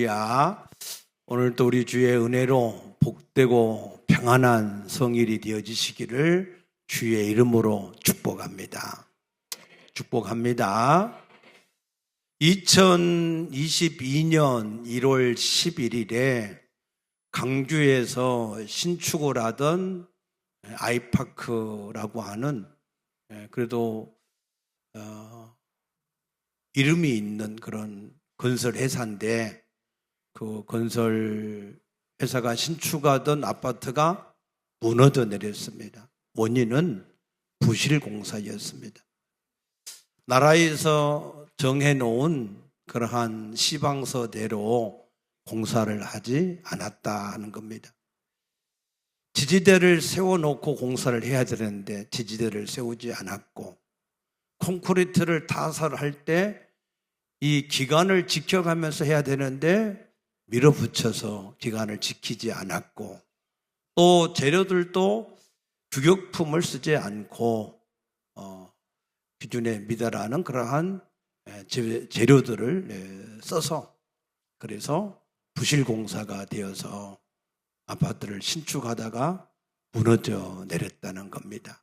할렐루야. 오늘도 우리 주의 은혜로 복되고 평안한 성일이 되어지시기를 주의 이름으로 축복합니다. 축복합니다. 2022년 1월 11일에 강주에서 신축을 하던 아이파크라고 하는 그래도 이름이 있는 그런 건설 회사인데 그 건설 회사가 신축하던 아파트가 무너져 내렸습니다. 원인은 부실 공사였습니다. 나라에서 정해놓은 그러한 시방서대로 공사를 하지 않았다 하는 겁니다. 지지대를 세워놓고 공사를 해야 되는데 지지대를 세우지 않았고, 콘크리트를 타설할 때 이 기간을 지켜가면서 해야 되는데 밀어붙여서 기간을 지키지 않았고, 또 재료들도 규격품을 쓰지 않고 기준에 미달하는 그러한 재료들을 써서, 그래서 부실공사가 되어서 아파트를 신축하다가 무너져 내렸다는 겁니다.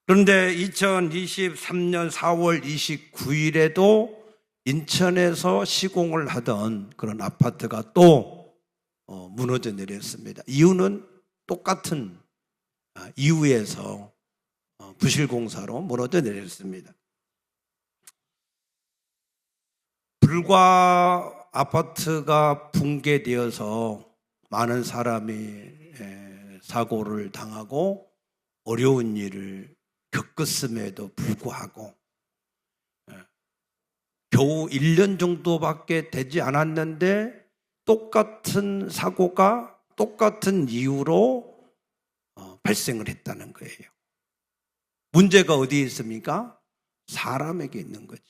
그런데 2023년 4월 29일에도 인천에서 시공을 하던 그런 아파트가 또 무너져 내렸습니다. 이유는 똑같은 이유에서 부실공사로 무너져 내렸습니다. 불과 아파트가 붕괴되어서 많은 사람이 사고를 당하고 어려운 일을 겪었음에도 불구하고 겨우 1년 정도밖에 되지 않았는데 똑같은 사고가 똑같은 이유로 발생을 했다는 거예요. 문제가 어디에 있습니까? 사람에게 있는 거죠.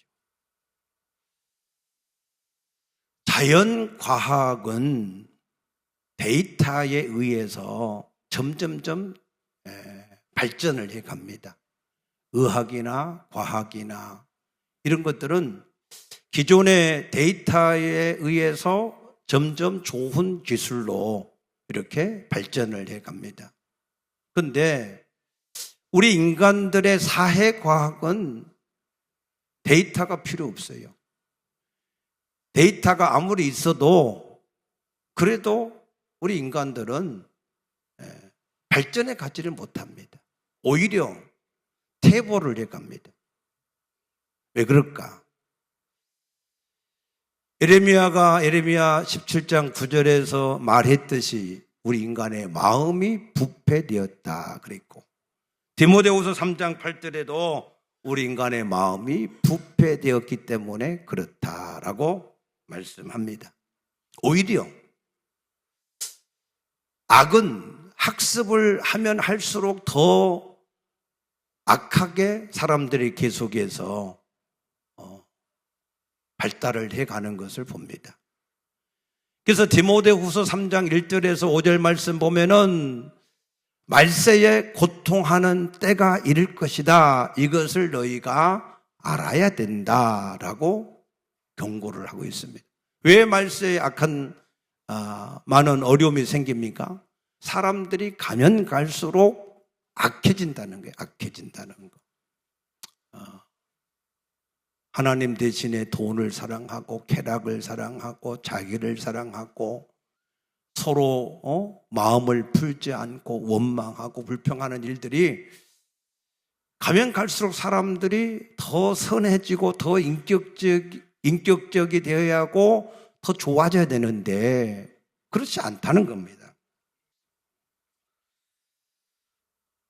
자연과학은 데이터에 의해서 점점점 발전을 해갑니다. 의학이나 과학이나 이런 것들은 기존의 데이터에 의해서 점점 좋은 기술로 이렇게 발전을 해갑니다. 그런데 우리 인간들의 사회과학은 데이터가 필요 없어요. 데이터가 아무리 있어도 그래도 우리 인간들은 발전해 가지를 못합니다. 오히려 퇴보를 해갑니다. 왜 그럴까? 에레미야 17장 9절에서 말했듯이 우리 인간의 마음이 부패되었다 그랬고, 디모데후서 3장 8절에도 우리 인간의 마음이 부패되었기 때문에 그렇다라고 말씀합니다. 오히려 악은 학습을 하면 할수록 더 악하게 사람들이 계속해서 발달을 해가는 것을 봅니다. 그래서 디모데후서 3장 1절에서 5절 말씀 보면은 말세에 고통하는 때가 이를 것이다. 이것을 너희가 알아야 된다라고 경고를 하고 있습니다. 왜 말세에 많은 어려움이 생깁니까? 사람들이 가면 갈수록 악해진다는 거예요. 악해진다는 거. 하나님 대신에 돈을 사랑하고 쾌락을 사랑하고 자기를 사랑하고 서로 마음을 풀지 않고 원망하고 불평하는 일들이 가면 갈수록 사람들이 더 선해지고 더 인격적이 되어야 하고 더 좋아져야 되는데 그렇지 않다는 겁니다.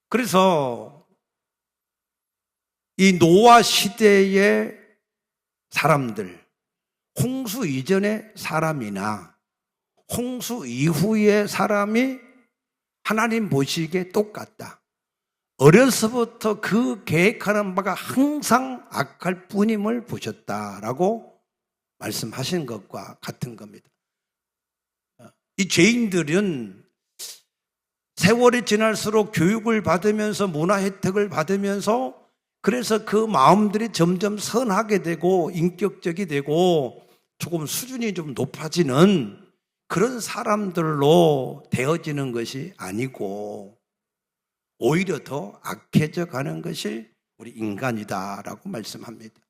그래서 이 노아 시대의 사람들, 홍수 이전의 사람이나 홍수 이후의 사람이 하나님 보시기에 똑같다. 어려서부터 그 계획하는 바가 항상 악할 뿐임을 보셨다라고 말씀하신 것과 같은 겁니다. 이 죄인들은 세월이 지날수록 교육을 받으면서 문화 혜택을 받으면서 그래서 그 마음들이 점점 선하게 되고 인격적이 되고 조금 수준이 좀 높아지는 그런 사람들로 되어지는 것이 아니고 오히려 더 악해져 가는 것이 우리 인간이다라고 말씀합니다.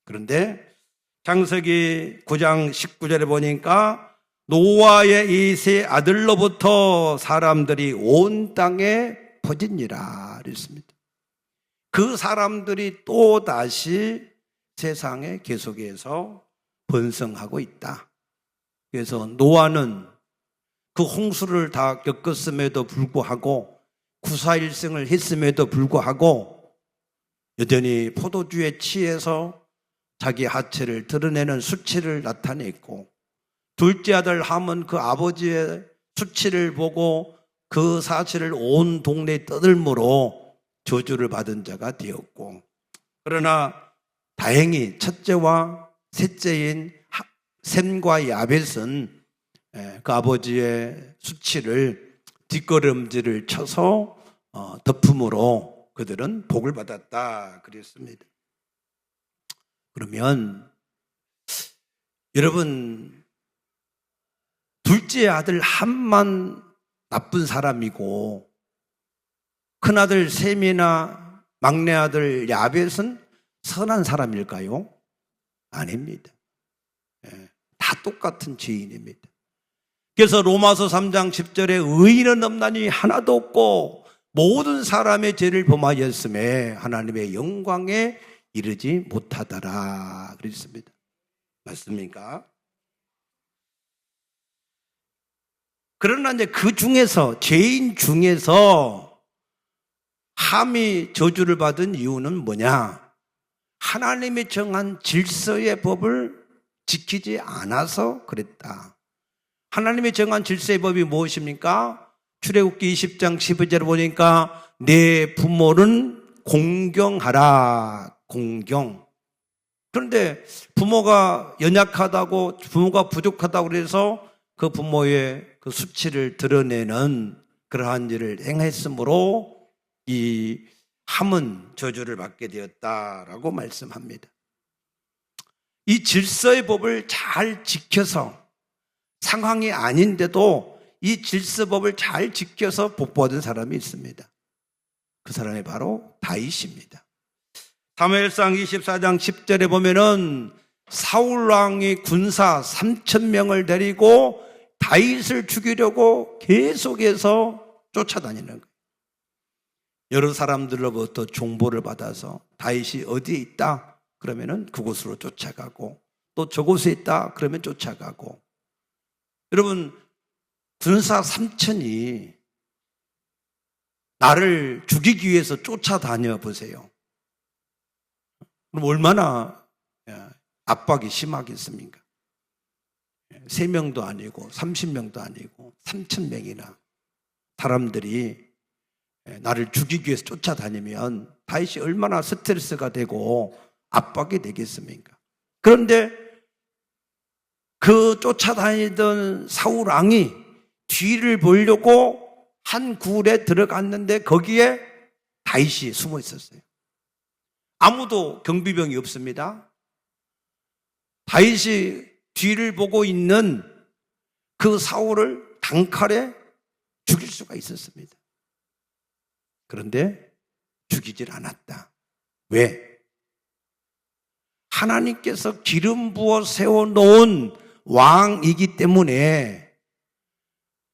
그런데 창세기 9장 19절에 보니까 노아의 이 세 아들로부터 사람들이 온 땅에 퍼지니라 그랬습니다. 그 사람들이 또 다시 세상에 계속해서 번성하고 있다. 그래서 노아는 그 홍수를 다 겪었음에도 불구하고 구사일생을 했음에도 불구하고 여전히 포도주에 취해서 자기 하체를 드러내는 수치를 나타냈고, 둘째 아들 함은 그 아버지의 수치를 보고 그 사실을 온 동네에 떠들므로 저주를 받은 자가 되었고, 그러나 다행히 첫째와 셋째인 셈과 야벳은 그 아버지의 수치를 뒷걸음질을 쳐서 덮음으로 그들은 복을 받았다 그랬습니다. 그러면 여러분, 둘째 아들 함만 나쁜 사람이고 큰아들 셈이나 막내 아들 야벳은 선한 사람일까요? 아닙니다. 다 똑같은 죄인입니다. 그래서 로마서 3장 10절에 의인은 없나니 하나도 없고 모든 사람의 죄를 범하였음에 하나님의 영광에 이르지 못하더라 그랬습니다. 맞습니까? 그러나 이제 그 중에서, 죄인 중에서 함이 저주를 받은 이유는 뭐냐? 하나님이 정한 질서의 법을 지키지 않아서 그랬다. 하나님이 정한 질서의 법이 무엇입니까? 출애굽기 20장 12절을 보니까 내 부모는 공경하라. 공경. 그런데 부모가 연약하다고, 부모가 부족하다고 그래서 그 부모의 그 수치를 드러내는 그러한 일을 행했으므로 이 함은 저주를 받게 되었다라고 말씀합니다. 이 질서의 법을 잘 지켜서, 상황이 아닌데도 이 질서법을 잘 지켜서 복받은 사람이 있습니다. 그 사람이 바로 다윗입니다. 사무엘상 24장 10절에 보면은 사울왕이 군사 3,000명을 데리고 다윗을 죽이려고 계속해서 쫓아다니는 거예요. 여러 사람들로부터 정보를 받아서 다윗이 어디에 있다 그러면은 그곳으로 쫓아가고, 또 저곳에 있다 그러면 쫓아가고. 여러분, 군사 3,000이 나를 죽이기 위해서 쫓아다녀 보세요. 그럼 얼마나 압박이 심하겠습니까? 3명도 아니고 30명도 아니고 3,000명이나 사람들이 나를 죽이기 위해서 쫓아다니면 다윗이 얼마나 스트레스가 되고 압박이 되겠습니까? 그런데 그 쫓아다니던 사울 왕이 뒤를 보려고 한 굴에 들어갔는데 거기에 다윗이 숨어 있었어요. 아무도 경비병이 없습니다. 다윗이 뒤를 보고 있는 그 사울을 단칼에 죽일 수가 있었습니다. 그런데 죽이질 않았다. 왜? 하나님께서 기름 부어 세워놓은 왕이기 때문에,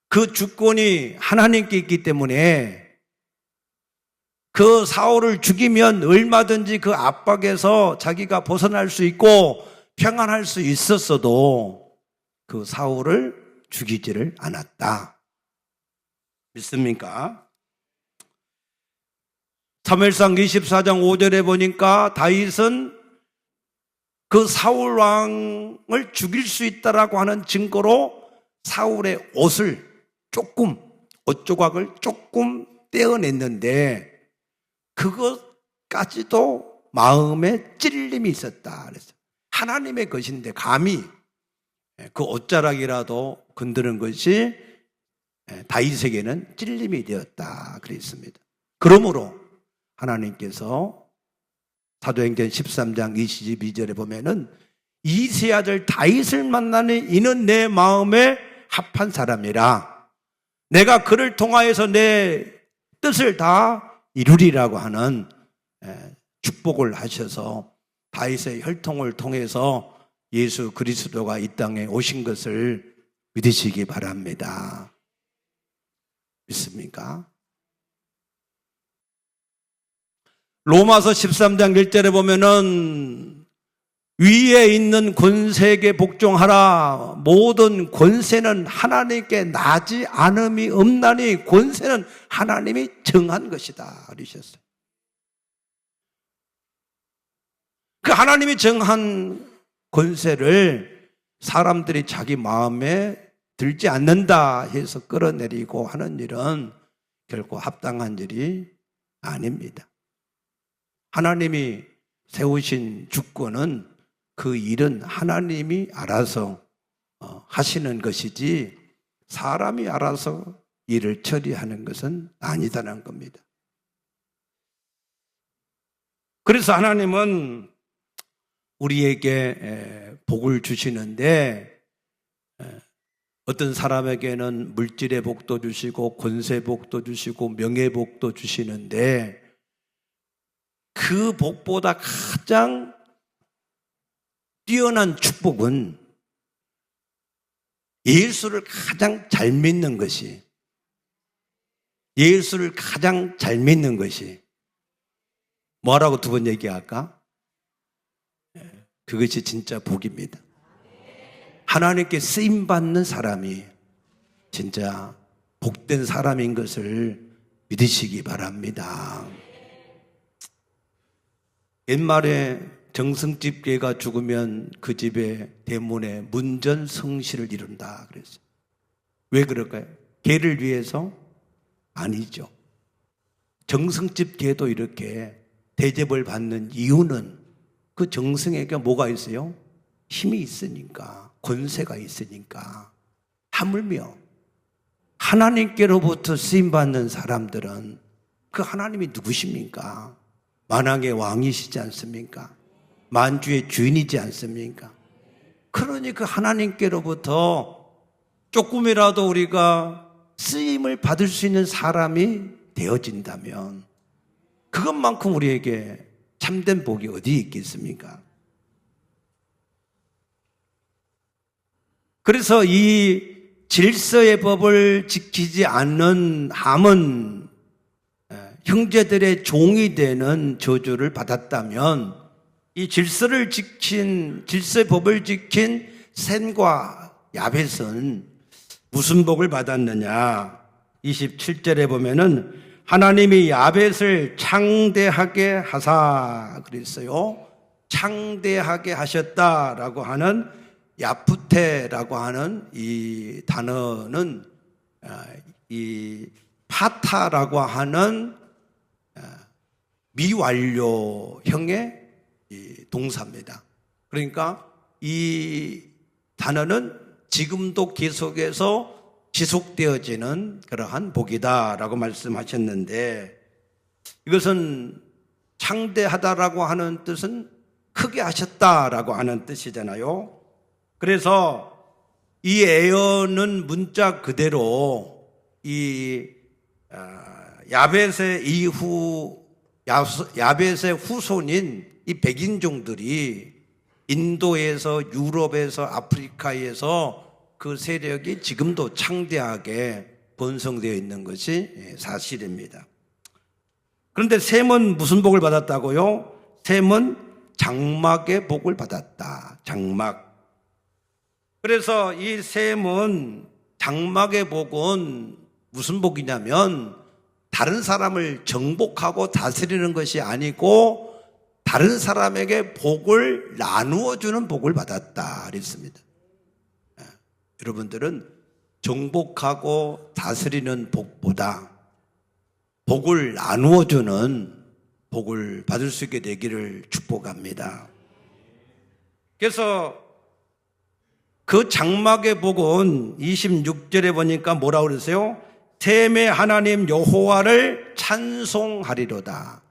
그 주권이 하나님께 있기 때문에 그 사울을 죽이면 얼마든지 그 압박에서 자기가 벗어날 수 있고 평안할 수 있었어도 그 사울을 죽이지를 않았다. 믿습니까? 사무엘상 24장 5절에 보니까 다윗은 그 사울 왕을 죽일 수 있다라고 하는 증거로 사울의 옷을 조금, 옷 조각을 조금 떼어냈는데 그것까지도 마음에 찔림이 있었다 그랬어요. 하나님의 것인데 감히 그 옷자락이라도 건드는 것이 다윗에게는 찔림이 되었다 그랬습니다. 그러므로 하나님께서 사도행전 13장 22절에 보면은 이세 아들 다윗을 만나니 이는 내 마음에 합한 사람이라 내가 그를 통하여서 내 뜻을 다 이루리라고 하는 축복을 하셔서 다윗의 혈통을 통해서 예수 그리스도가 이 땅에 오신 것을 믿으시기 바랍니다. 믿습니까? 로마서 13장 1절에 보면은 위에 있는 권세에게 복종하라. 모든 권세는 하나님께 나지 않음이 없나니 권세는 하나님이 정한 것이다 그러셨어요. 그 하나님이 정한 권세를 사람들이 자기 마음에 들지 않는다 해서 끌어내리고 하는 일은 결코 합당한 일이 아닙니다. 하나님이 세우신 주권은 그 일은 하나님이 알아서 하시는 것이지 사람이 알아서 일을 처리하는 것은 아니다는 겁니다. 그래서 하나님은 우리에게 복을 주시는데 어떤 사람에게는 물질의 복도 주시고 권세 복도 주시고 명예 복도 주시는데 그 복보다 가장 뛰어난 축복은 예수를 가장 잘 믿는 것이 예수를 가장 잘 믿는 것이 뭐라고 두 번 얘기할까? 그것이 진짜 복입니다. 하나님께 쓰임받는 사람이 진짜 복된 사람인 것을 믿으시기 바랍니다. 옛말에 정승집개가 죽으면 그 집의 대문에 문전성시를 이룬다 그랬어요. 왜 그럴까요? 개를 위해서? 아니죠. 정승집개도 이렇게 대접을 받는 이유는 그 정승에게 뭐가 있어요? 힘이 있으니까, 권세가 있으니까. 하물며 하나님께로부터 쓰임받는 사람들은 그 하나님이 누구십니까? 만왕의 왕이시지 않습니까? 만주의 주인이지 않습니까? 그러니 그 하나님께로부터 조금이라도 우리가 쓰임을 받을 수 있는 사람이 되어진다면 그것만큼 우리에게 참된 복이 어디 있겠습니까? 그래서 이 질서의 법을 지키지 않는 함은 형제들의 종이 되는 저주를 받았다면 이 질서의 법을 지킨 셈과 야벳은 무슨 복을 받았느냐? 27절에 보면은 하나님이 야벳을 창대하게 하사 그랬어요. 창대하게 하셨다라고 하는 야프테라고 하는 이 단어는 이 파타라고 하는 미완료형의 동사입니다. 그러니까 이 단어는 지금도 계속해서 지속되어지는 그러한 복이다라고 말씀하셨는데 이것은 창대하다라고 하는 뜻은 크게 하셨다라고 하는 뜻이잖아요. 그래서 이 예언은 문자 그대로 이 야벳의 이후 야벳의 후손인 이 백인종들이 인도에서 유럽에서 아프리카에서 그 세력이 지금도 창대하게 번성되어 있는 것이 사실입니다. 그런데 셈은 무슨 복을 받았다고요? 셈은 장막의 복을 받았다. 장막. 그래서 이 셈은 장막의 복은 무슨 복이냐면 다른 사람을 정복하고 다스리는 것이 아니고 다른 사람에게 복을 나누어 주는 복을 받았다 그랬습니다. 여러분들은 정복하고 다스리는 복보다 복을 나누어 주는 복을 받을 수 있게 되기를 축복합니다. 그래서 그 장막의 복은 26절에 보니까 뭐라고 그러세요? 셈의 하나님 여호와를 찬송하리로다.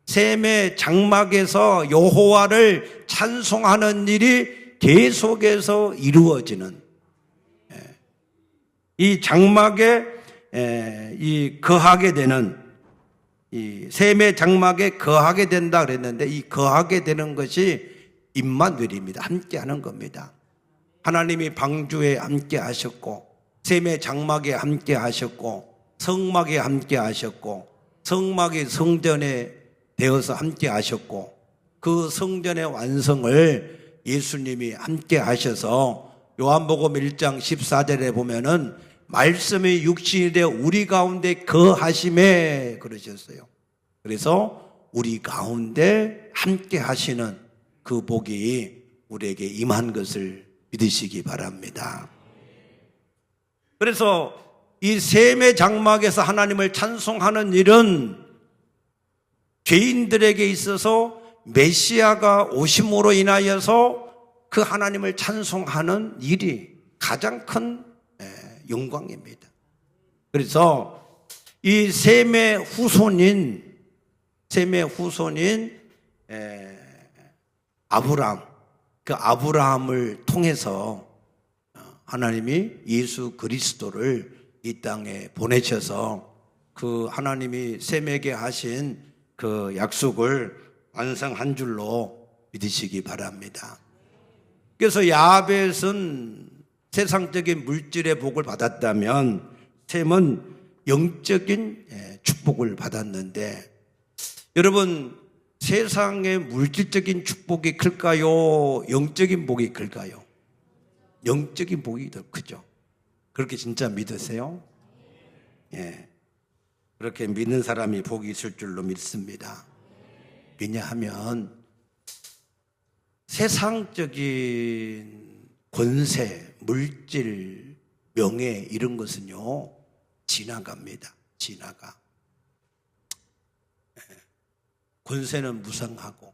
셈의 장막에서 여호와를 찬송하는 일이 계속해서 이루어지는 이 장막에 이 거하게 되는 이 셈의 장막에 거하게 된다 그랬는데 이 거하게 되는 것이 임마누엘입니다. 함께 하는 겁니다. 하나님이 방주에 함께 하셨고 셈의 장막에 함께 하셨고 성막에 함께 하셨고 성막이 성전에 되어서 함께 하셨고 그 성전의 완성을 예수님이 함께 하셔서 요한복음 1장 14절에 보면은 말씀이 육신이 되어 우리 가운데 거하심에 그러셨어요. 그래서 우리 가운데 함께 하시는 그 복이 우리에게 임한 것을 믿으시기 바랍니다. 그래서 이 셈의 장막에서 하나님을 찬송하는 일은 죄인들에게 있어서 메시아가 오심으로 인하여서 그 하나님을 찬송하는 일이 가장 큰 영광입니다. 그래서 이 셈의 후손인 아브라함, 그 아브라함을 통해서 하나님이 예수 그리스도를 이 땅에 보내셔서 그 하나님이 셈에게 하신 그 약속을 완성한 줄로 믿으시기 바랍니다. 그래서 야벳은 세상적인 물질의 복을 받았다면 셈은 영적인 축복을 받았는데 여러분 세상의 물질적인 축복이 클까요? 영적인 복이 클까요? 영적인 복이 더 크죠. 그렇게 진짜 믿으세요? 예. 그렇게 믿는 사람이 복이 있을 줄로 믿습니다. 왜냐하면 세상적인 권세, 물질, 명예 이런 것은요 지나갑니다. 지나가. 권세는 무상하고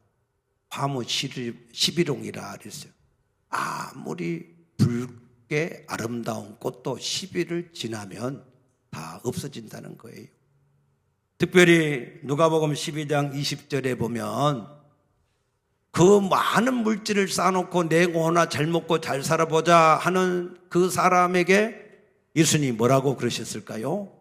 화무 11홍이라 그랬어요. 아무리 붉게 아름다운 꽃도 10일을 지나면 다 없어진다는 거예요. 특별히 누가복음 12장 20절에 보면 그 많은 물질을 쌓아놓고 내고나 잘 먹고 잘 살아보자 하는 그 사람에게 예수님이 뭐라고 그러셨을까요?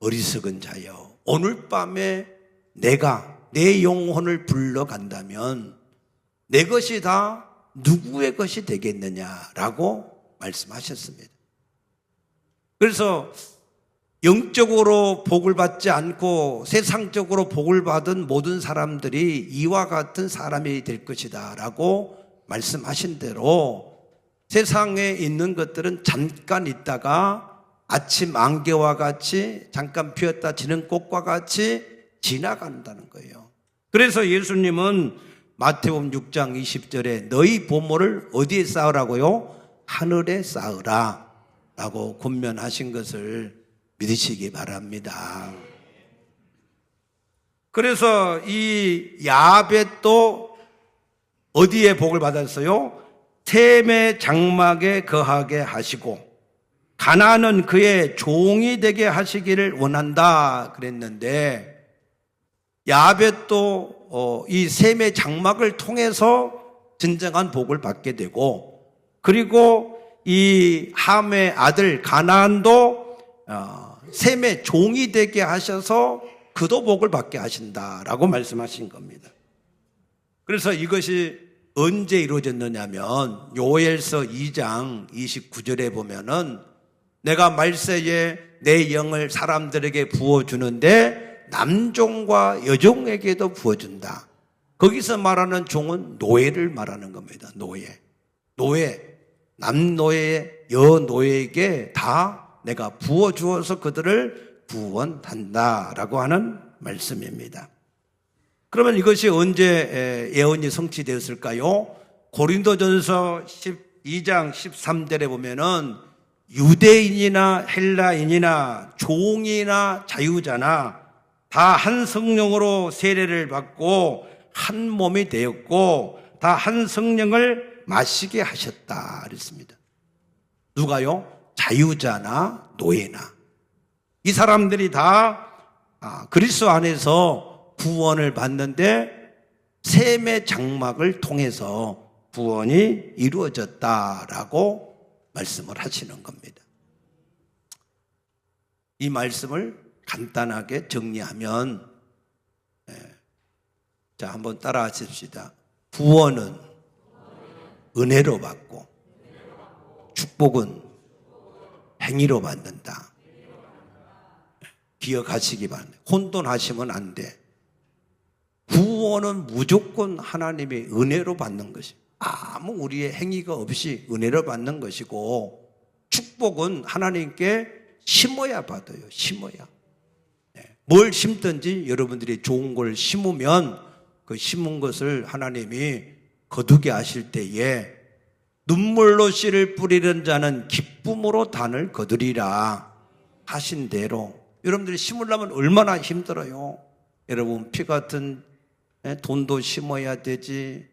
어리석은 자여, 오늘 밤에 내가 내 영혼을 불러간다면 내 것이 다 누구의 것이 되겠느냐라고 말씀하셨습니다. 그래서 영적으로 복을 받지 않고 세상적으로 복을 받은 모든 사람들이 이와 같은 사람이 될 것이다 라고 말씀하신 대로 세상에 있는 것들은 잠깐 있다가 아침 안개와 같이 잠깐 피었다 지는 꽃과 같이 지나간다는 거예요. 그래서 예수님은 마태복음 6장 20절에 너희 보물을 어디에 쌓으라고요? 하늘에 쌓으라 라고 권면하신 것을 믿으시기 바랍니다. 그래서 이 야벳도 어디에 복을 받았어요? 셈의 장막에 거하게 하시고 가나안은 그의 종이 되게 하시기를 원한다 그랬는데 야벳도 이 셈의 장막을 통해서 진정한 복을 받게 되고 그리고 이 함의 아들 가나안도 셈의 종이 되게 하셔서 그도 복을 받게 하신다라고 말씀하신 겁니다. 그래서 이것이 언제 이루어졌느냐면 요엘서 2장 29절에 보면은 내가 말세에 내 영을 사람들에게 부어주는데 남종과 여종에게도 부어준다. 거기서 말하는 종은 노예를 말하는 겁니다. 노예, 남노예, 여노예에게 다 내가 부어주어서 그들을 구원한다라고 하는 말씀입니다. 그러면 이것이 언제 예언이 성취되었을까요? 고린도전서 12장 13절에 보면은 유대인이나 헬라인이나 종이나 자유자나 다 한 성령으로 세례를 받고 한 몸이 되었고 다 한 성령을 마시게 하셨다 그랬습니다. 누가요? 자유자나 노예나 이 사람들이 다 그리스도 안에서 구원을 받는데 셈의 장막을 통해서 구원이 이루어졌다라고 말씀을 하시는 겁니다. 이 말씀을 간단하게 정리하면, 자, 한번 따라 하십시다. 구원은 은혜로 받고 축복은 행위로 받는다. 기억하시기 바랍니다. 혼돈하시면 안 돼. 구원은 무조건 하나님의 은혜로 받는 것이, 아무 우리의 행위가 없이 은혜로 받는 것이고, 축복은 하나님께 심어야 받아요. 심어야. 뭘 심든지 여러분들이 좋은 걸 심으면 그 심은 것을 하나님이 거두게 하실 때에 눈물로 씨를 뿌리는 자는 기쁨으로 단을 거두리라 하신 대로, 여러분들이 심으려면 얼마나 힘들어요. 여러분, 피 같은 돈도 심어야 되지,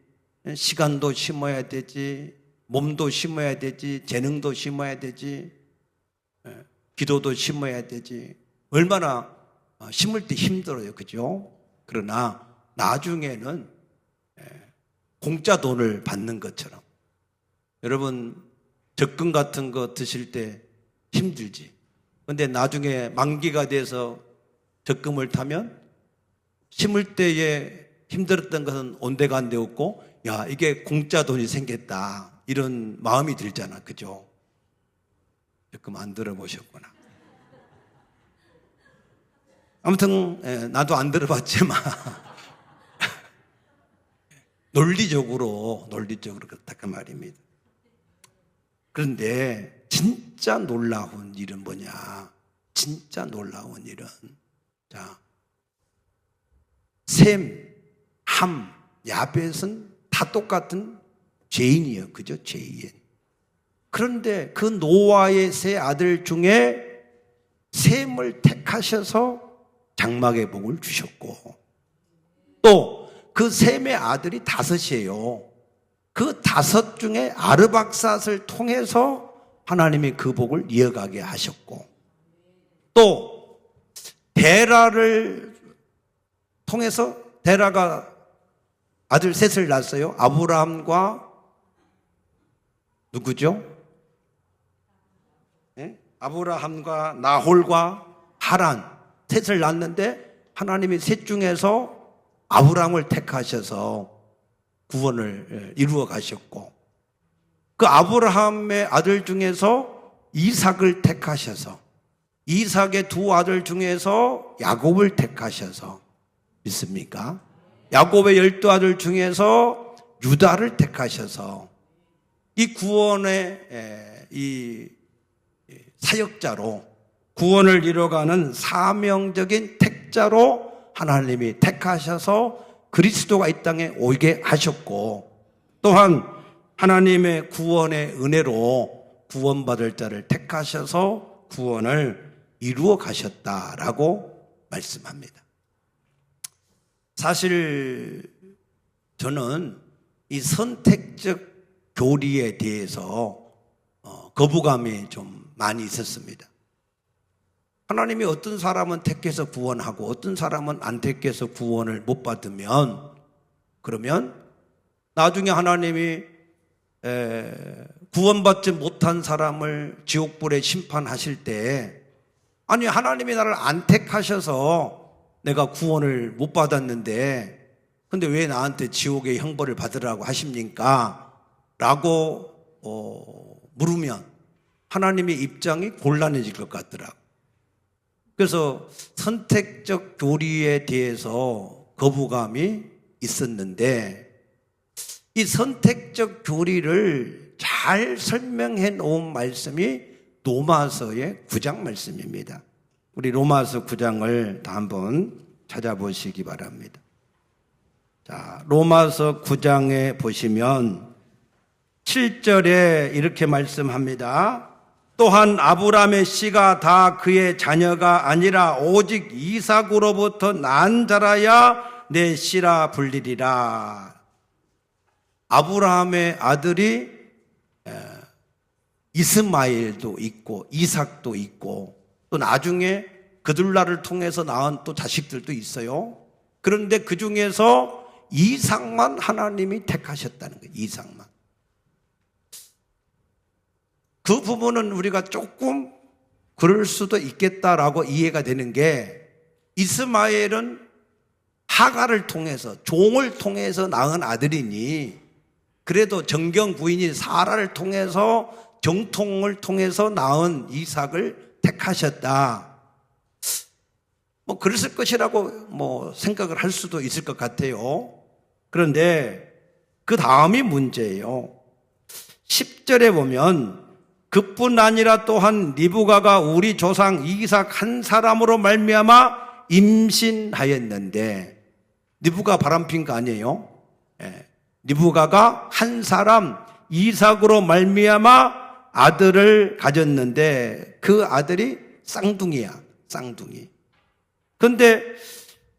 시간도 심어야 되지, 몸도 심어야 되지, 재능도 심어야 되지, 기도도 심어야 되지. 얼마나 심을 때 힘들어요. 그죠? 그러나 나중에는 공짜 돈을 받는 것처럼, 여러분 적금 같은 거 드실 때 힘들지. 근데 나중에 만기가 돼서 적금을 타면 심을 때에 힘들었던 것은 온데간데 없고, 야, 이게 공짜 돈이 생겼다, 이런 마음이 들잖아. 그죠? 적금 안 들어보셨구나. 아무튼 나도 안 들어봤지만 논리적으로 그렇다 그 말입니다. 그런데 진짜 놀라운 일은 뭐냐? 진짜 놀라운 일은, 자, 셈, 함, 야벳은 다 똑같은 죄인이에요. 그죠? 죄인. 그런데 그 노아의 세 아들 중에 셈을 택하셔서 장막의 복을 주셨고, 또 그 셈의 아들이 다섯이에요. 그 다섯 중에 아르박삿을 통해서 하나님이 그 복을 이어가게 하셨고, 또 데라를 통해서, 데라가 아들 셋을 낳았어요. 아브라함과 누구죠? 아브라함과 나홀과 하란 셋을 낳았는데, 하나님이 셋 중에서 아브라함을 택하셔서 구원을 이루어 가셨고, 그 아브라함의 아들 중에서 이삭을 택하셔서, 이삭의 두 아들 중에서 야곱을 택하셔서, 믿습니까? 야곱의 12아들 중에서 유다를 택하셔서 이 구원의 이 사역자로, 구원을 이뤄가는 사명적인 택자로 하나님이 택하셔서 그리스도가 이 땅에 오게 하셨고, 또한 하나님의 구원의 은혜로 구원받을 자를 택하셔서 구원을 이루어 가셨다라고 말씀합니다. 사실 저는 이 선택적 교리에 대해서 거부감이 좀 많이 있었습니다. 하나님이 어떤 사람은 택해서 구원하고 어떤 사람은 안 택해서 구원을 못 받으면, 그러면 나중에 하나님이 구원받지 못한 사람을 지옥불에 심판하실 때, 아니 하나님이 나를 안 택하셔서 내가 구원을 못 받았는데 근데 왜 나한테 지옥의 형벌을 받으라고 하십니까? 라고 물으면 하나님의 입장이 곤란해질 것 같더라고요. 그래서 선택적 교리에 대해서 거부감이 있었는데, 이 선택적 교리를 잘 설명해 놓은 말씀이 로마서의 9장 말씀입니다. 우리 로마서 9장을 다 한번 찾아보시기 바랍니다. 자, 로마서 9장에 보시면 7절에 이렇게 말씀합니다. 또한 아브라함의 씨가 다 그의 자녀가 아니라 오직 이삭으로부터 난 자라야 내 씨라 불리리라. 아브라함의 아들이 이스마엘도 있고 이삭도 있고, 또 나중에 그들라를 통해서 낳은 또 자식들도 있어요. 그런데 그 중에서 이삭만 하나님이 택하셨다는 거예요. 이삭만. 그 부분은 우리가 조금 그럴 수도 있겠다라고 이해가 되는 게, 이스마엘은 하가를 통해서, 종을 통해서 낳은 아들이니 그래도 정경 부인이 사라를 통해서, 정통을 통해서 낳은 이삭을 택하셨다. 뭐 그랬을 것이라고 뭐 생각을 할 수도 있을 것 같아요. 그런데 그 다음이 문제예요. 10절에 보면 그뿐 아니라 또한 리브가가 우리 조상 이삭 한 사람으로 말미암아 임신하였는데, 리브가 바람핀 거 아니에요? 리브가가 한 사람 이삭으로 말미암아 아들을 가졌는데 그 아들이 쌍둥이야, 쌍둥이. 그런데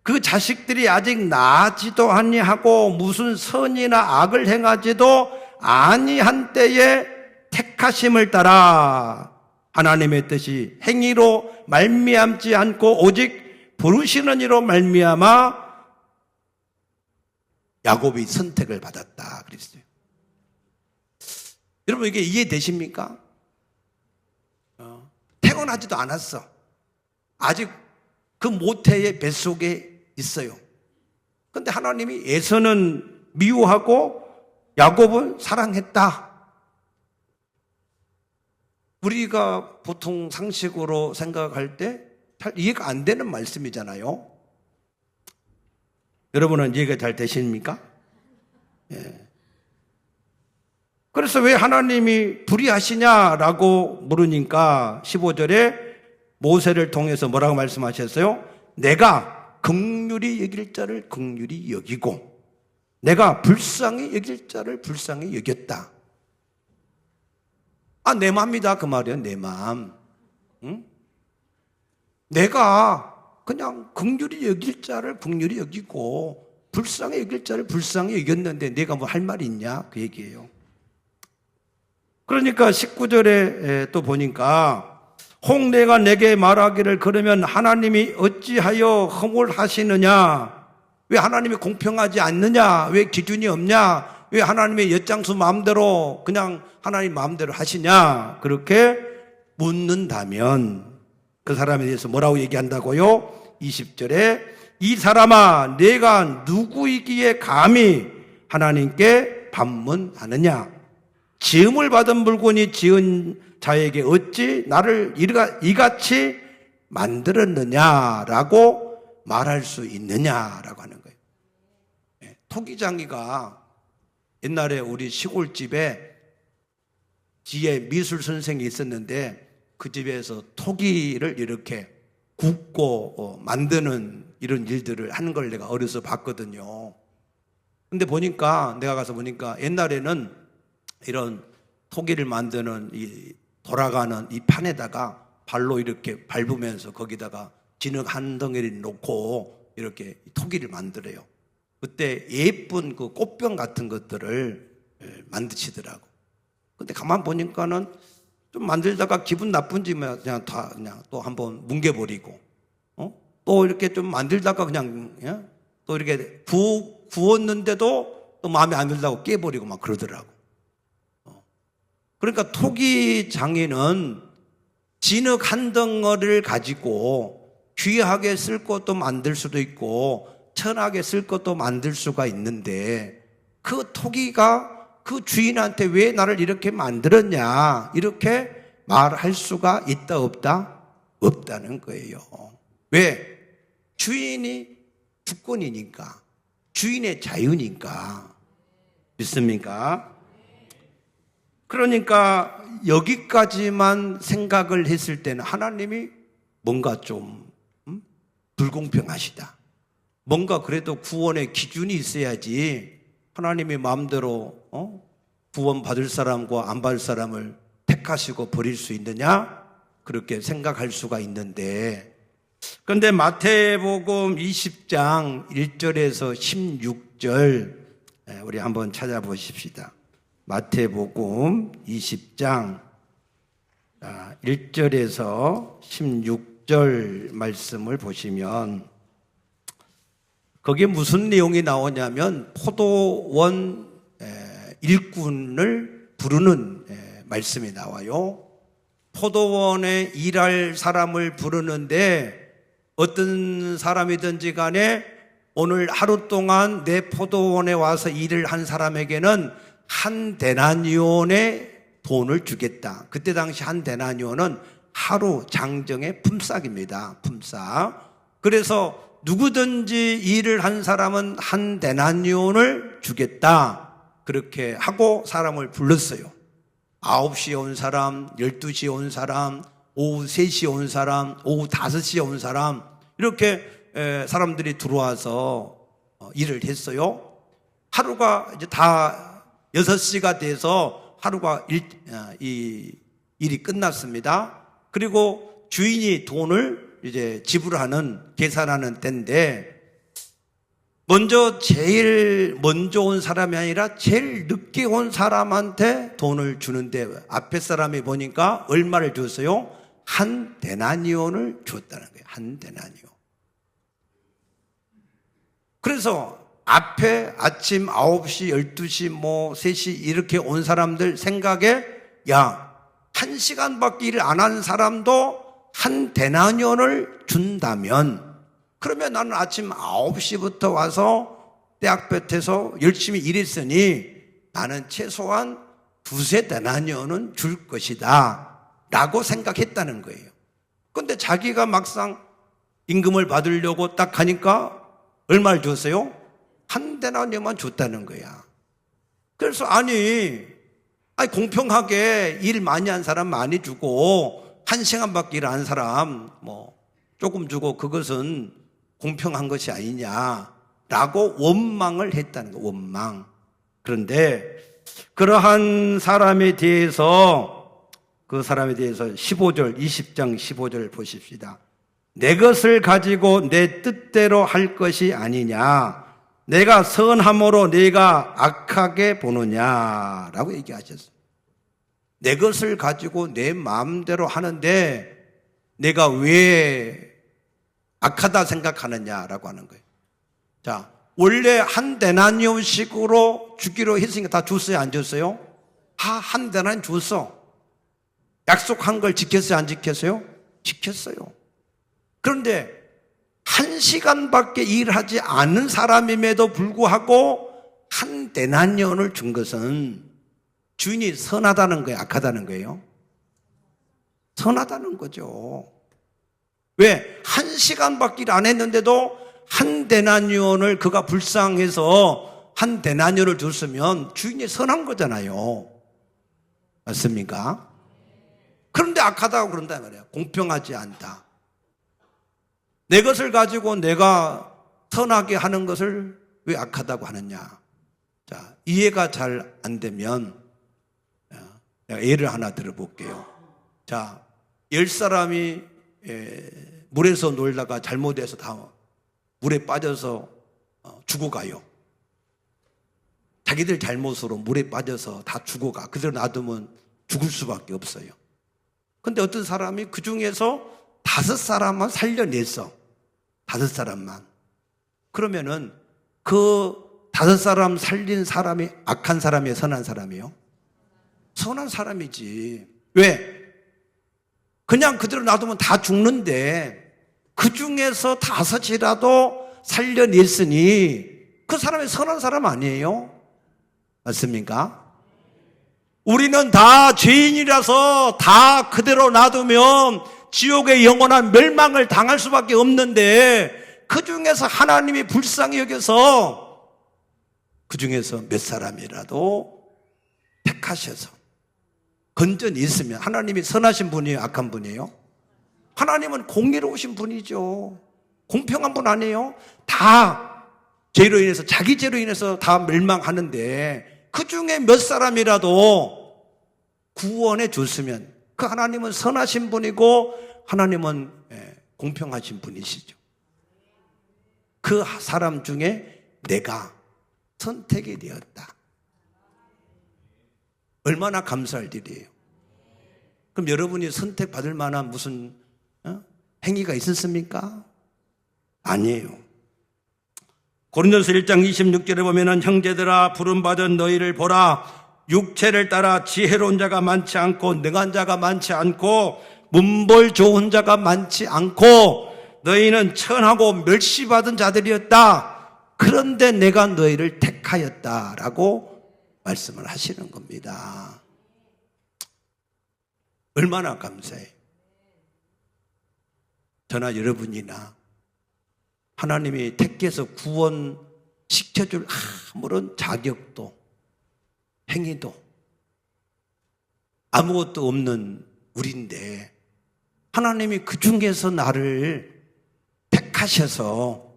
그 자식들이 아직 나지도 아니하고 무슨 선이나 악을 행하지도 아니한 때에 택하심을 따라 하나님의 뜻이 행위로 말미암지 않고 오직 부르시는 이로 말미암아 야곱이 선택을 받았다 그랬어요. 여러분, 이게 이해되십니까? 태어나지도 않았어. 아직 그 모태의 뱃속에 있어요. 그런데 하나님이 에서는 미워하고 야곱은 사랑했다. 우리가 보통 상식으로 생각할 때 잘 이해가 안 되는 말씀이잖아요. 여러분은 이해가 잘 되십니까? 예. 그래서 왜 하나님이 불의하시냐라고 물으니까 15절에 모세를 통해서 뭐라고 말씀하셨어요? 내가 긍휼히 여길 자를 긍휼히 여기고 내가 불쌍히 여길 자를 불쌍히 여겼다. 아, 내 마음이다 그 말이에요. 내 마음. 응? 내가 그냥 긍휼히 여길 자를 긍휼히 여기고 불쌍히 여길 자를 불쌍히 여겼는데 내가 뭐 할 말이 있냐 그 얘기예요. 그러니까 19절에 또 보니까 홍내가 내게 말하기를 그러면 하나님이 어찌하여 허물하시느냐, 왜 하나님이 공평하지 않느냐, 왜 기준이 없냐, 왜 하나님의 엿장수 마음대로 그냥 하나님 마음대로 하시냐, 그렇게 묻는다면 그 사람에 대해서 뭐라고 얘기한다고요? 20절에 이 사람아 내가 누구이기에 감히 하나님께 반문하느냐, 지음을 받은 물건이 지은 자에게 어찌 나를 이같이 만들었느냐라고 말할 수 있느냐라고 하는 거예요. 토기장이가 옛날에 우리 시골집에 뒤에 미술 선생이 있었는데 그 집에서 토기를 이렇게 굽고 만드는 이런 일들을 하는 걸 내가 어려서 봤거든요. 근데 보니까 내가 가서 보니까 옛날에는 이런 토기를 만드는 이 돌아가는 이 판에다가 발로 이렇게 밟으면서 거기다가 진흙 한 덩이를 놓고 이렇게 토기를 만들어요. 그때 예쁜 그 꽃병 같은 것들을 만드시더라고. 근데 가만 보니까는 좀 만들다가 기분 나쁜지 그냥 또 한번 뭉개버리고, 또 이렇게 좀 만들다가 그냥, 또 이렇게 구웠는데도 또 마음에 안 들다고 깨버리고 막 그러더라고. 그러니까 토기 장인은 진흙 한 덩어리를 가지고 귀하게 쓸 것도 만들 수도 있고 천하게 쓸 것도 만들 수가 있는데 그 토기가 그 주인한테 왜 나를 이렇게 만들었냐 이렇게 말할 수가 있다 없다? 없다는 거예요. 왜? 주인이 주권이니까, 주인의 자유니까. 믿습니까? 그러니까 여기까지만 생각을 했을 때는 하나님이 뭔가 좀 불공평하시다, 뭔가 그래도 구원의 기준이 있어야지 하나님이 마음대로 구원 받을 사람과 안 받을 사람을 택하시고 버릴 수 있느냐 그렇게 생각할 수가 있는데, 그런데 마태복음 20장 1절에서 16절 우리 한번 찾아보십시다. 마태복음 20장 1절에서 16절 말씀을 보시면 거기에 무슨 내용이 나오냐면 포도원 일꾼을 부르는 말씀이 나와요. 포도원에 일할 사람을 부르는데 어떤 사람이든지 간에 오늘 하루 동안 내 포도원에 와서 일을 한 사람에게는 한 데나니온의 돈을 주겠다. 그때 당시 한 데나니온은 하루 장정의 품삯입니다. 품삯. 그래서 누구든지 일을 한 사람은 한 데나니온을 주겠다. 그렇게 하고 사람을 불렀어요. 9시에 온 사람, 12시에 온 사람, 오후 3시에 온 사람, 오후 5시에 온 사람, 이렇게 사람들이 들어와서 일을 했어요. 하루가 이제 다 6시가 돼서 하루가 일이 끝났습니다. 그리고 주인이 돈을 이제 지불하는, 계산하는 때인데, 제일 먼저 온 사람이 아니라 제일 늦게 온 사람한테 돈을 주는데, 앞에 사람이 보니까 얼마를 줬어요? 한 데나니온을 줬다는 거예요. 한 데나니온. 그래서 앞에 아침 9시, 12시, 3시 이렇게 온 사람들 생각에, 야, 1시간밖에 일 안 한 사람도 한 데나니온을 준다면, 그러면 나는 아침 9시부터 와서 대학볕에서 열심히 일했으니 나는 최소한 2-3 데나니온은 줄 것이다 라고 생각했다는 거예요. 그런데 자기가 막상 임금을 받으려고 딱 가니까 얼마를 줬어요? 한 데나니온만 줬다는 거야. 그래서 아니 공평하게 일 많이 한 사람 많이 주고 1시간밖에 일 안 한 사람 조금 주고 그것은 공평한 것이 아니냐라고 원망을 했다는 거예요. 원망. 그런데 그러한 사람에 대해서, 그 사람에 대해서 15절, 20장 15절 보십시다. 내 것을 가지고 내 뜻대로 할 것이 아니냐, 내가 선함으로 네가 악하게 보느냐라고 얘기하셨어요. 내 것을 가지고 내 마음대로 하는데 내가 왜 악하다 생각하느냐라고 하는 거예요. 자, 원래 한 데나니온씩으로 주기로 했으니까 다 줬어요, 안 줬어요? 한 데나니온 줬어. 약속한 걸 지켰어요, 안 지켰어요? 지켰어요. 그런데 1시간밖에 일하지 않은 사람임에도 불구하고 한 데나니온을 준 것은 주인이 선하다는 거예요, 악하다는 거예요? 선하다는 거죠. 왜? 1시간밖에 일 안 했는데도 한 데나니온을 그가 불쌍해서 한 데나니온을 줬으면 주인이 선한 거잖아요. 맞습니까? 그런데 악하다고 그런단 말이에요. 공평하지 않다. 내 것을 가지고 내가 선하게 하는 것을 왜 악하다고 하느냐. 자, 이해가 잘 안 되면 내가 예를 하나 들어볼게요. 자, 10사람이 물에서 놀다가 잘못해서 다 물에 빠져서 죽어가요. 자기들 잘못으로 물에 빠져서 다 죽어가. 그대로 놔두면 죽을 수밖에 없어요. 근데 어떤 사람이 그 중에서 5사람만 살려냈어. 5사람만. 그러면은 그 5사람 살린 사람이 악한 사람이에요, 선한 사람이에요? 선한 사람이지. 왜? 그냥 그대로 놔두면 다 죽는데 그 중에서 5이라도 살려냈으니 그 사람이 선한 사람 아니에요? 맞습니까? 우리는 다 죄인이라서 다 그대로 놔두면 지옥의 영원한 멸망을 당할 수밖에 없는데 그 중에서 하나님이 불쌍히 여겨서 그 중에서 몇 사람이라도 택하셔서 건전이 있으면, 하나님이 선하신 분이에요, 악한 분이에요? 하나님은 공의로우신 분이죠. 공평한 분 아니에요? 다 죄로 인해서, 자기 죄로 인해서 다 멸망하는데 그 중에 몇 사람이라도 구원해 줬으면 그 하나님은 선하신 분이고 하나님은 공평하신 분이시죠. 그 사람 중에 내가 선택이 되었다. 얼마나 감사할 일이에요. 그럼 여러분이 선택받을 만한 무슨 행위가 있었습니까? 아니에요. 고린도서 1장 26절에 보면은 형제들아 부름받은 너희를 보라. 육체를 따라 지혜로운 자가 많지 않고 능한 자가 많지 않고 문벌 좋은 자가 많지 않고 너희는 천하고 멸시받은 자들이었다. 그런데 내가 너희를 택하였다라고 말씀을 하시는 겁니다. 얼마나 감사해요. 저나 여러분이나 하나님이 택해서 구원시켜줄 아무런 자격도 행위도 아무것도 없는 우리인데 하나님이 그 중에서 나를 택하셔서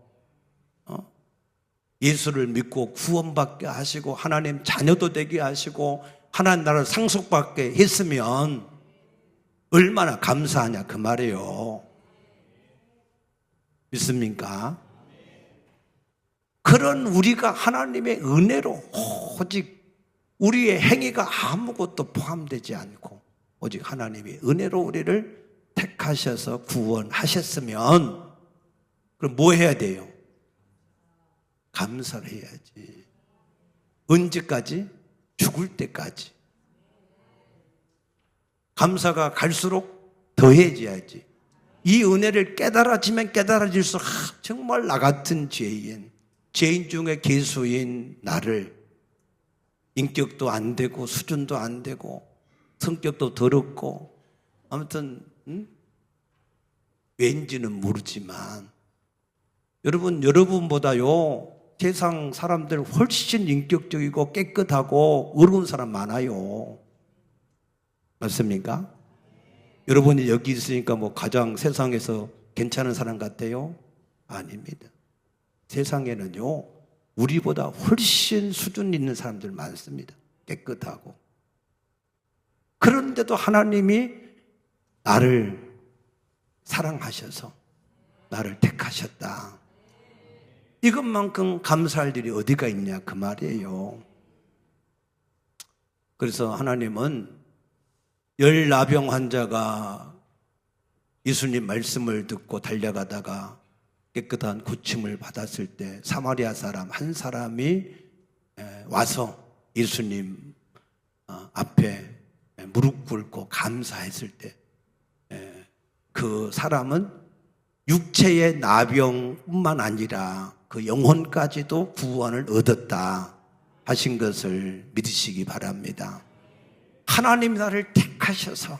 예수를 믿고 구원받게 하시고 하나님 자녀도 되게 하시고 하나님 나라를 상속받게 했으면 얼마나 감사하냐 그 말이에요. 믿습니까? 그런 우리가 하나님의 은혜로 오직 우리의 행위가 아무것도 포함되지 않고 오직 하나님의 은혜로 우리를 택하셔서 구원하셨으면 그럼 뭐 해야 돼요? 감사를 해야지. 언제까지? 죽을 때까지. 감사가 갈수록 더해져야지. 이 은혜를 깨달아지면 깨달아질수록 정말 나 같은 죄인 중에 괴수인 나를 인격도 안 되고 수준도 안 되고 성격도 더럽고 아무튼 왠지는 모르지만 여러분보다요 세상 사람들 훨씬 인격적이고 깨끗하고 어려운 사람 많아요. 맞습니까? 여러분이 여기 있으니까 뭐 가장 세상에서 괜찮은 사람 같아요? 아닙니다. 세상에는요 우리보다 훨씬 수준 있는 사람들 많습니다. 깨끗하고. 그런데도 하나님이 나를 사랑하셔서 나를 택하셨다. 이것만큼 감사할 일이 어디가 있냐 그 말이에요. 그래서 하나님은 열나병 환자가 예수님 말씀을 듣고 달려가다가 깨끗한 고침을 받았을 때 사마리아 사람 한 사람이 와서 예수님 앞에 무릎 꿇고 감사했을 때 그 사람은 육체의 나병뿐만 아니라 그 영혼까지도 구원을 얻었다 하신 것을 믿으시기 바랍니다. 하나님이 나를 택하셔서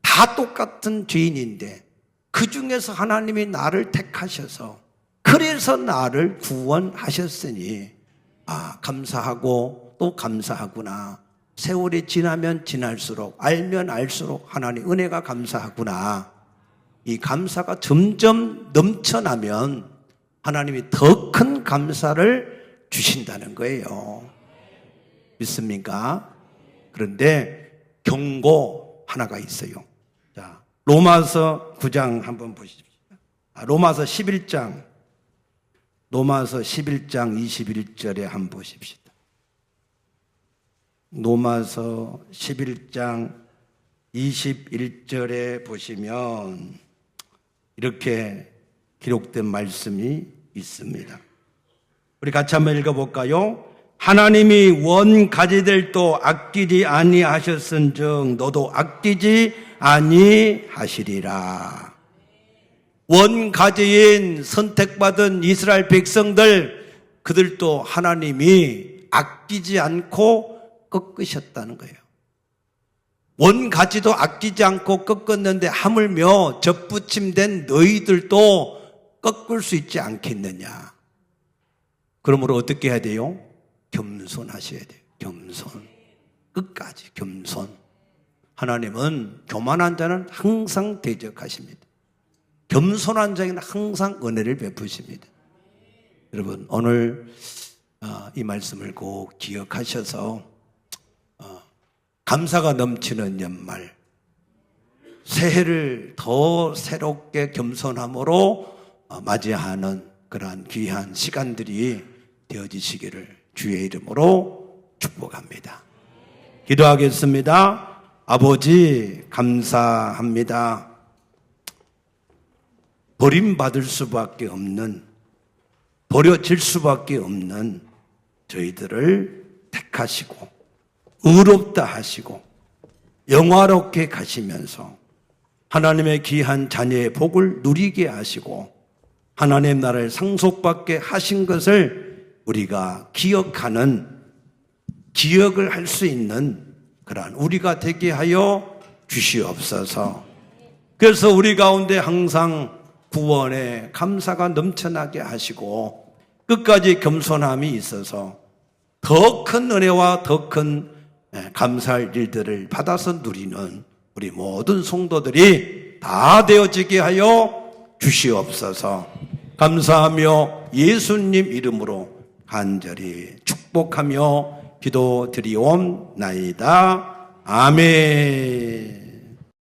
다 똑같은 죄인인데 그 중에서 하나님이 나를 택하셔서 그래서 나를 구원하셨으니 감사하고 또 감사하구나. 세월이 지나면 지날수록 알면 알수록 하나님 은혜가 감사하구나. 이 감사가 점점 넘쳐나면 하나님이 더 큰 감사를 주신다는 거예요. 믿습니까? 그런데 경고 하나가 있어요. 자, 로마서 9장 한번 보십시오. 로마서 11장 21절에 한번 보십시다. 로마서 11장 21절에 보시면 이렇게 기록된 말씀이 있습니다. 우리 같이 한번 읽어볼까요? 하나님이 원가지들도 아끼지 아니하셨은즉 너도 아끼지 아니하시리라. 원가지인 선택받은 이스라엘 백성들 그들도 하나님이 아끼지 않고 꺾으셨다는 거예요. 원가지도 아끼지 않고 꺾었는데 하물며 접붙임된 너희들도 꺾을 수 있지 않겠느냐. 그러므로 어떻게 해야 돼요? 겸손하셔야 돼요. 겸손. 끝까지 겸손. 하나님은 교만한 자는 항상 대적하십니다. 겸손한 자에게는 항상 은혜를 베푸십니다. 여러분 오늘 이 말씀을 꼭 기억하셔서 감사가 넘치는 연말 새해를 더 새롭게 겸손함으로 맞이하는 그러한 귀한 시간들이 되어지시기를 주의 이름으로 축복합니다. 기도하겠습니다. 아버지 감사합니다. 버림받을 수밖에 없는, 버려질 수밖에 없는 저희들을 택하셨습니다. 택하시고 의롭다 하시고 영화롭게 가시면서 하나님의 귀한 자녀의 복을 누리게 하시고 하나님 나라를 상속받게 하신 것을 우리가 기억하는, 기억을 할 수 있는 그러한 우리가 되게 하여 주시옵소서. 그래서 우리 가운데 항상 구원에 감사가 넘쳐나게 하시고 끝까지 겸손함이 있어서 더 큰 은혜와 더 큰 감사할 일들을 받아서 누리는 우리 모든 성도들이 다 되어지게 하여 주시옵소서. 감사하며 예수님 이름으로 간절히 축복하며 기도드리옵나이다. 아멘.